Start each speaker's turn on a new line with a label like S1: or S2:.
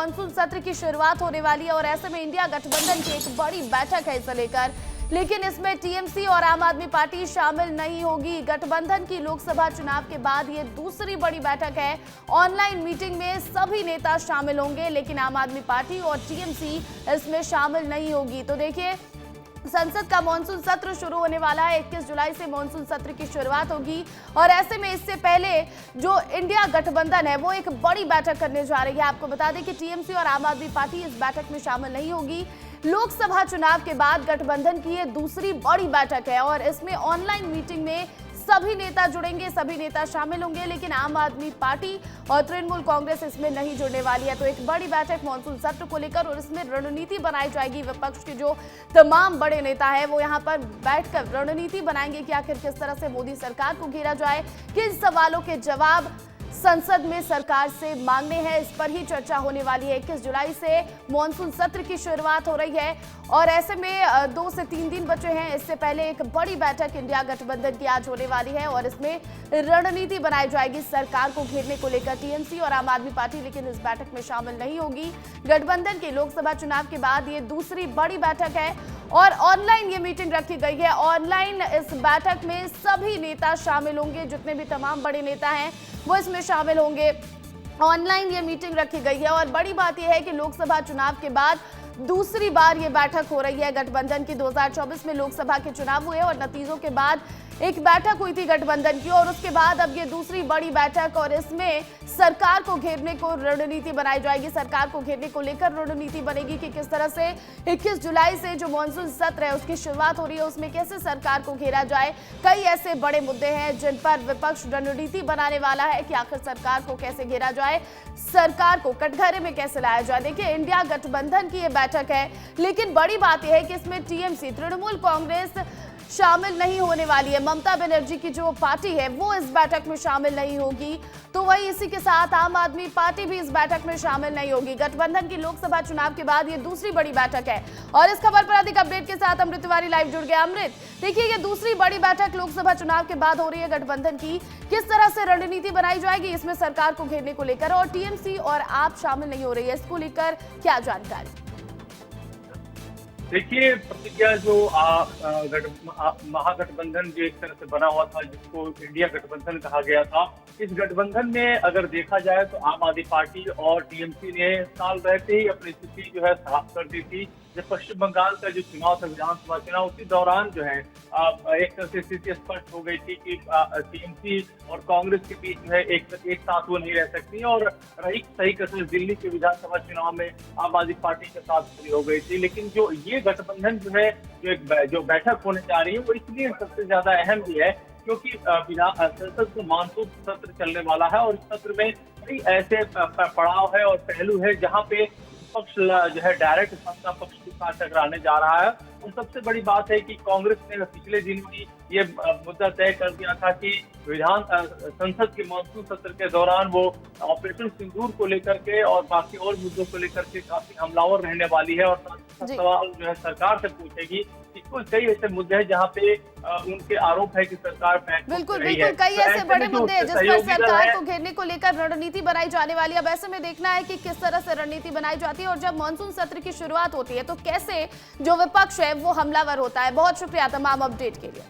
S1: Monsoon सत्र की शुरुआत होने वाली है और ऐसे में इंडिया गठबंधन की एक बड़ी बैठक है इसे लेकर, लेकिन इसमें टीएमसी और आम आदमी पार्टी शामिल नहीं होगी। गठबंधन की लोकसभा चुनाव के बाद ये दूसरी बड़ी बैठक है। ऑनलाइन मीटिंग में सभी नेता शामिल होंगे, लेकिन आम आदमी पार्टी और टीएमसी इसमें शामिल नहीं होगी। तो देखिए, संसद का मॉनसून सत्र शुरू होने वाला है। 21 जुलाई से मॉनसून सत्र की शुरुआत होगी और ऐसे में इससे पहले जो इंडिया गठबंधन है वो एक बड़ी बैठक करने जा रही है। आपको बता दें कि टीएमसी और आम आदमी पार्टी इस बैठक में शामिल नहीं होगी। लोकसभा चुनाव के बाद गठबंधन की ये दूसरी बड़ी बैठक है और इसमें ऑनलाइन मीटिंग में सभी नेता जुड़ेंगे, सभी नेता शामिल होंगे, लेकिन आम आदमी पार्टी और तृणमूल कांग्रेस इसमें नहीं जुड़ने वाली है। तो एक बड़ी बैठक मॉनसून सत्र को लेकर और इसमें रणनीति बनाई जाएगी। विपक्ष के जो तमाम बड़े नेता है वो यहाँ पर बैठकर रणनीति बनाएंगे कि आखिर किस तरह से मोदी सरकार को घेरा जाए, किन सवालों के जवाब संसद में सरकार से मांगने हैं, इस पर ही चर्चा होने वाली है। 21 जुलाई से मॉनसून सत्र की शुरुआत हो रही है और ऐसे में 2 से 3 दिन बचे हैं। इससे पहले एक बड़ी बैठक इंडिया गठबंधन की आज होने वाली है और इसमें रणनीति बनाई जाएगी सरकार को घेरने को लेकर। टीएमसी और आम आदमी पार्टी लेकिन इस बैठक में शामिल नहीं होगी। गठबंधन के लोकसभा चुनाव के बाद ये दूसरी बड़ी बैठक है और ऑनलाइन ये मीटिंग रखी गई है। ऑनलाइन इस बैठक में सभी नेता शामिल होंगे, जितने भी तमाम बड़े नेता हैं वो इसमें शामिल होंगे। ऑनलाइन ये मीटिंग रखी गई है और बड़ी बात यह है कि लोकसभा चुनाव के बाद दूसरी बार ये बैठक हो रही है गठबंधन की। 2024 में लोकसभा के चुनाव हुए और नतीजों के बाद एक बैठक हुई थी गठबंधन की और उसके बाद अब ये दूसरी बड़ी बैठक और इसमें सरकार को घेरने को रणनीति बनाई जाएगी। सरकार को घेरने को लेकर रणनीति बनेगी कि किस तरह से 21 जुलाई से जो मॉनसून सत्र है उसकी शुरुआत हो रही है, उसमें कैसे सरकार को घेरा जाए। कई ऐसे बड़े मुद्दे हैं जिन पर विपक्ष रणनीति बनाने वाला है कि आखिर सरकार को कैसे घेरा जाए, सरकार को कटघरे में कैसे लाया जाए। देखिए, इंडिया गठबंधन की ये बैठक है, लेकिन बड़ी बात यह है कि इसमें टीएमसी, तृणमूल कांग्रेस शामिल नहीं होने वाली है। ममता बनर्जी की जो पार्टी है वो इस बैठक में शामिल नहीं होगी। तो वही इसी के साथ आम आदमी पार्टी भी इस बैठक में शामिल नहीं होगी। गठबंधन की लोकसभा चुनाव के बाद ये दूसरी बड़ी बैठक है और इस खबर पर अधिक अपडेट के साथ अमृत तिवारी लाइव जुड़ गया। अमृत, देखिए, ये दूसरी बड़ी बैठक लोकसभा चुनाव के बाद हो रही है गठबंधन की। किस तरह से रणनीति बनाई जाएगी इसमें सरकार को घेरने को लेकर, और टीएमसी और आप शामिल नहीं हो रही है, इसको लेकर क्या जानकारी?
S2: देखिए, प्रतिज्ञा जो महागठबंधन जो एक तरह से बना हुआ था, जिसको इंडिया गठबंधन कहा गया था, इस गठबंधन में अगर देखा जाए तो आम आदमी पार्टी और टीएमसी ने साल रहते ही अपनी स्थिति जो है साफ कर दी थी। जब पश्चिम बंगाल का जो चुनाव था, विधानसभा चुनाव, उसी दौरान जो है एक तरह से स्थिति स्पष्ट हो गई थी कि टीएमसी और कांग्रेस के बीच जो है एक साथ वो नहीं रह सकती और रही सही कसर दिल्ली के विधानसभा चुनाव में आम आदमी पार्टी के साथ खड़ी हो गई थी। लेकिन जो ये गठबंधन जो है, जो बैठक होने जा रही है, वो इसलिए सबसे ज्यादा अहम भी है क्योंकि संसद का मानसून सत्र चलने वाला है और इस सत्र में कई ऐसे पड़ाव है और पहलू है जहाँ पे पक्ष जो है डायरेक्ट सत्ता पक्ष के साथ टकराने जा रहा है। और सबसे बड़ी बात है कि कांग्रेस ने पिछले दिन ही ये मुद्दा तय कर दिया था कि संसद के मॉनसून सत्र के दौरान वो ऑपरेशन सिंदूर को लेकर के और बाकी और मुद्दों को लेकर के काफी हमलावर रहने वाली है और सवाल जो है सरकार से पूछेगी। कई ऐसे मुद्दे हैं जहाँ पे उनके आरोप है कि सरकार
S1: बिल्कुल कई ऐसे बड़े मुद्दे हैं जिस पर सरकार को घेरने को लेकर रणनीति बनाई जाने वाली है। अब ऐसे में देखना है कि किस तरह से रणनीति बनाई जाती है और जब मॉनसून सत्र की शुरुआत होती है तो कैसे जो विपक्ष है वो हमलावर होता है। बहुत शुक्रिया तमाम अपडेट के लिए।